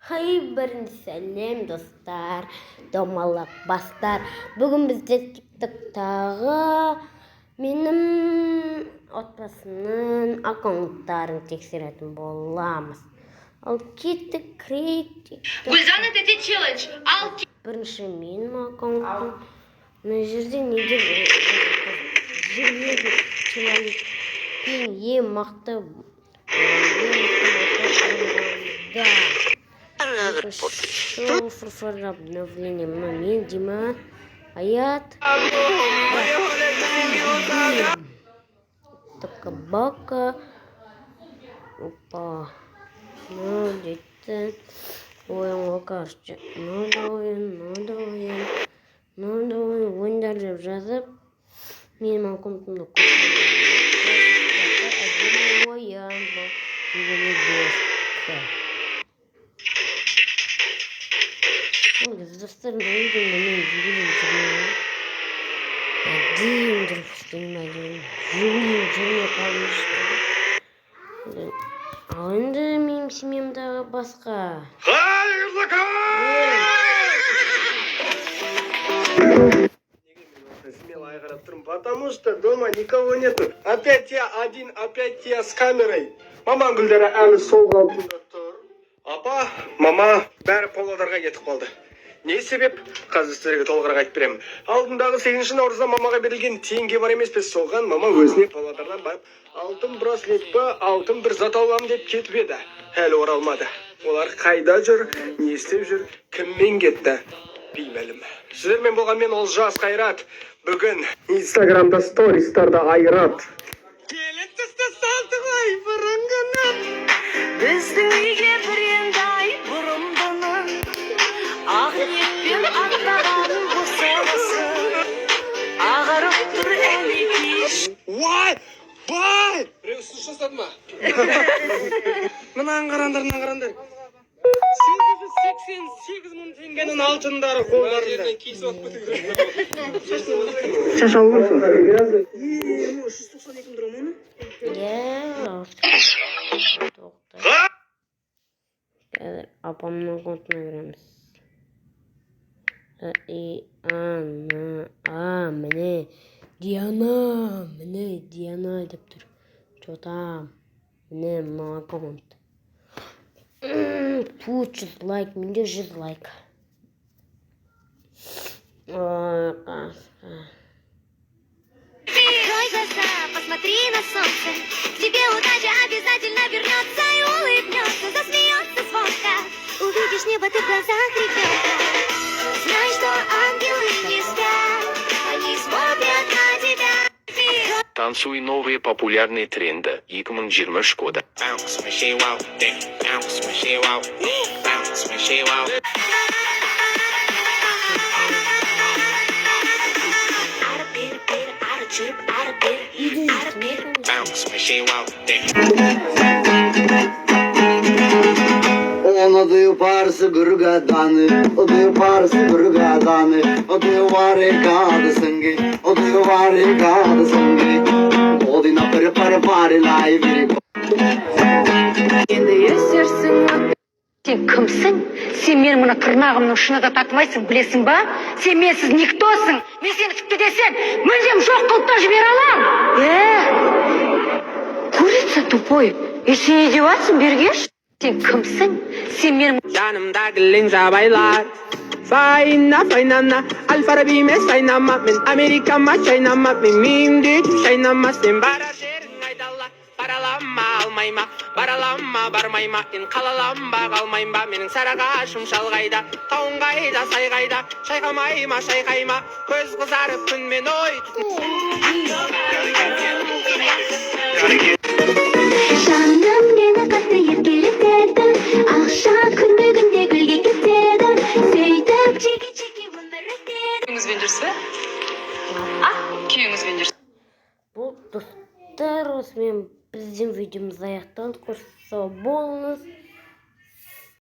Hayırlı sələm dostlar, domалақ бастар. Бүгін бізде TikTok'тағы менің отбасының аккаунттарын тексеретін боламыз. Ал кеттік крейт. Гүлзан, это челлендж. Бірінші менің аккаунтым. Мына жерде неге жердегі человектен ең мықты да. Шоу фурфор обновление. Мен Дима, Аят, Тока-бака. Опа. Ну, где-то ойынға қарсы. Надо ойындар деп жазып, менің аккаунтымды ойын бұл. Достарым ойынды мен жүрмей қалмышты. Ал енді менің семьямдағы басқа. Қайырлы күн! Смело айғарап тұрмын, потому что дома никого нету. Опять я один, опять я с камерой. Мамам Гүлдәрі әлі сол қалпында тұр. Апа, мама бәрі Павлодарға кетіп қалды. Не себеп? Қазір сіздерге толығырақ айтып беремін. Алдындағы 8 наурызда мамаға берілген теңге бар емес пе, соған мама өзіне Павлодардан барып алтын браслет па, алтын бір зат аламын деп кетіп еді. Әлі оралмады. Олар қайда жүр, не істеп жүр, кіммен кетті? Беймәлім. Сіздермен болғанмен Олжас Қайрат бүгін Инстаграмда стористарда айрат. Келін түсті салдың ай бұрынғынан. Біздің үйге бір енді ай бұрымдының ақ ниетпен аттаған босағасы ағарып тұр әлекеш. Вай! Біреу сұш жасады ма? Мынаған қарандар. 88.000 теңгенің алтындары қолдарында. Шаш алып жүрсің? 392 тұрам оны? Қазір апамның аккаунтына кіреміз. Міне Диана деп тұр. Чотам. Міне мына аккаунт. 200 лайк, менде 100 лайк. Открой глаза, посмотри на солнце, к тебе удача обязательно вернется и улыбнется, засмеется звонко. Увидишь небо ты в глазах ребенка. Знай, что ангелы не спят, они смотрят на тебя. Танцуй новые популярные тренды 2023 года. Он одив парсы гүргаданы, одив парсы гүргаданы, одив варикады сынги, одив варикады сынги. Одина пари лайвери. Енді өсерсің. Сен кімсің? Сен мен мына тырнағымның ұшына да татымайсың, білесің ба? Сен менсіз никтосың. Мен сені тіпті десем, мүлдем жоқ қылып та жібере алам. Курица тупой. Сен не деватсың, бергеш? Сен кімсің? Сен мен... Жанымдағы линзабайлар Файна, Аль-Фараби емес сайнама. Мен Америкама шайнама. Мен мейімді шайнама. Сен барар жерің айдалла. Баралама алмайма, баралама бармайма. Мен қалалamba қалмайма. Менің сарағашым шалғайда. Тауын қайда, сай қайда. Шайқамайма, шайқайма. Көз қызарып күнмен ой. Жаным мені қатты еркелетеді. Ақша күнде гүлге кетеді. Сөйтіп чеки өмір өтеді. Күйіңізбен жүрсіз бе? Күйіңізбен жүрсіз. Бұл достар, осымен біздің видеомыз аяқталды. Қош сау болыңыз.